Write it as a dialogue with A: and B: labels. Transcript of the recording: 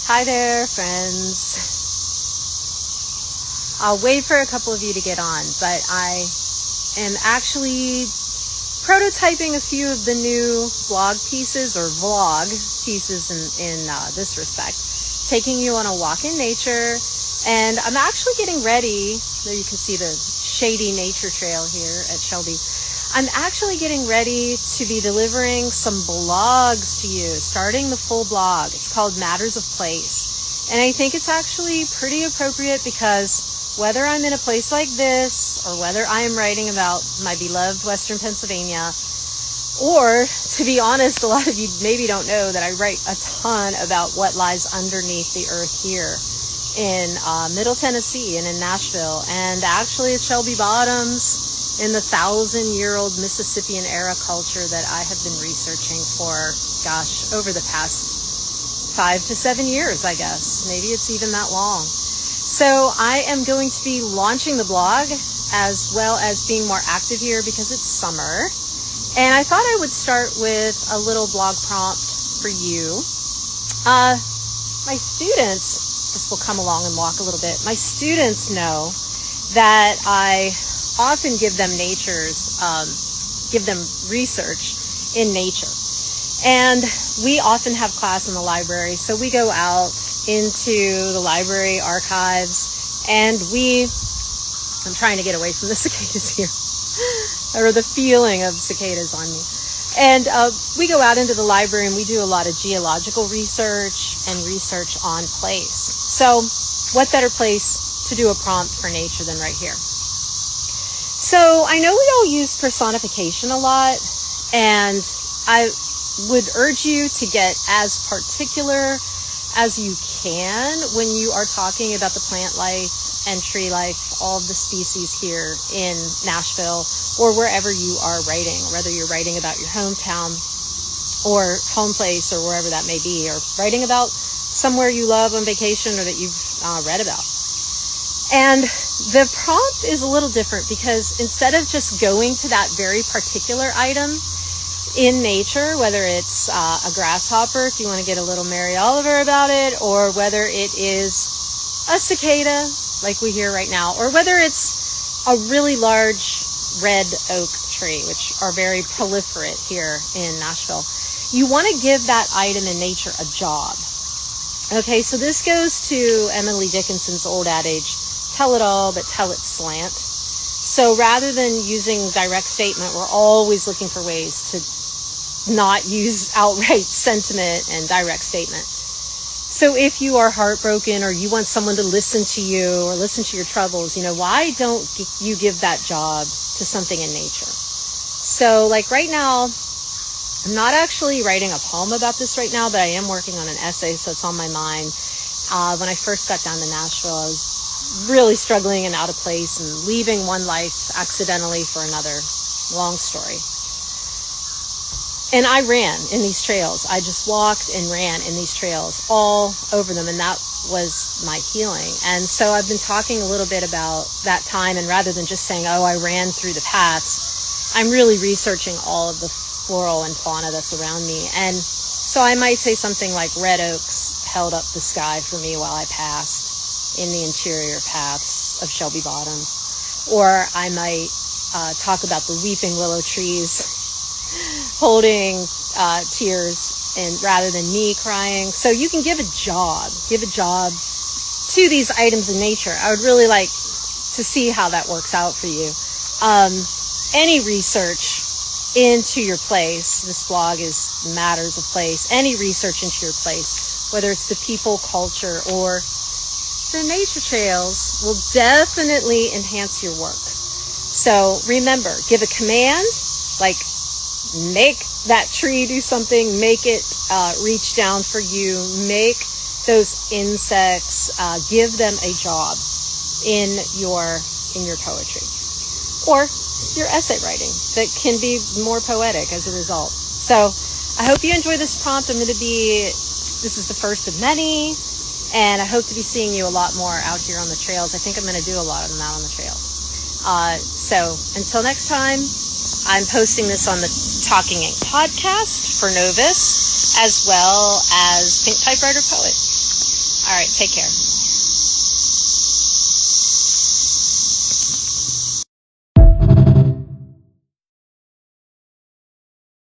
A: Hi there, friends. I'll wait for a couple of you to get on, but I am actually prototyping a few of the new blog pieces or vlog pieces in this respect, taking you on a walk in nature. And I'm actually getting ready. There you can see the shady nature trail here at Shelby. I'm actually getting ready to be delivering some blogs to you, starting the full blog. It's called Matters of Place. And I think it's actually pretty appropriate because whether I'm in a place like this or whether I am writing about my beloved Western Pennsylvania, or to be honest, a lot of you maybe don't know that I write a ton about what lies underneath the earth here in Middle Tennessee and in Nashville, and actually at Shelby Bottoms, in the 1,000-year-old Mississippian era culture that I have been researching for, over the past 5 to 7 years, I guess. Maybe it's even that long. So I am going to be launching the blog as well as being more active here because it's summer. And I thought I would start with a little blog prompt for you. My students, this will come along and walk a little bit. My students know that I often give them research in nature. And we often have class in the library, so we go out into the library archives and I'm trying to get away from the cicadas here, or the feeling of cicadas on me. And we go out into the library and we do a lot of geological research and research on place. So what better place to do a prompt for nature than right here? So I know we all use personification a lot, and I would urge you to get as particular as you can when you are talking about the plant life and tree life, all of the species here in Nashville or wherever you are writing, whether you're writing about your hometown or home place or wherever that may be, or writing about somewhere you love on vacation or that you've read about. And the prompt is a little different because instead of just going to that very particular item in nature, whether it's a grasshopper, if you want to get a little Mary Oliver about it, or whether it is a cicada like we hear right now, or whether it's a really large red oak tree, which are very proliferate here in Nashville, you want to give that item in nature a job. Okay, so this goes to Emily Dickinson's old adage, tell it all, but tell it slant. So rather than using direct statement, we're always looking for ways to not use outright sentiment and direct statement. So if you are heartbroken or you want someone to listen to you or listen to your troubles, why don't you give that job to something in nature? So like right now, I'm not actually writing a poem about this right now, but I am working on an essay, so it's on my mind. When I first got down to Nashville, I was really struggling and out of place and leaving one life accidentally for another. Long story. And I ran in these trails. I just walked and ran in these trails all over them, and that was my healing. And so I've been talking a little bit about that time, and rather than just saying, I ran through the paths, I'm really researching all of the floral and fauna that's around me. And so I might say something like red oaks held up the sky for me while I passed in the interior paths of Shelby Bottoms. Or I might talk about the weeping willow trees holding tears, and rather than me crying. So you can give a job to these items in nature. I would really like to see how that works out for you. Any research into your place, this blog is Matters of Place, any research into your place, whether it's the people, culture, or the nature trails, will definitely enhance your work. So remember, give a command, like make that tree do something, make it reach down for you, make those insects, give them a job in your poetry or your essay writing that can be more poetic as a result. So I hope you enjoy this prompt. This is the first of many, and I hope to be seeing you a lot more out here on the trails. I think I'm going to do a lot of them out on the trails. So until next time, I'm posting this on the Talking Ink podcast for Novus, as well as Pink Typewriter Poet. All right, take care.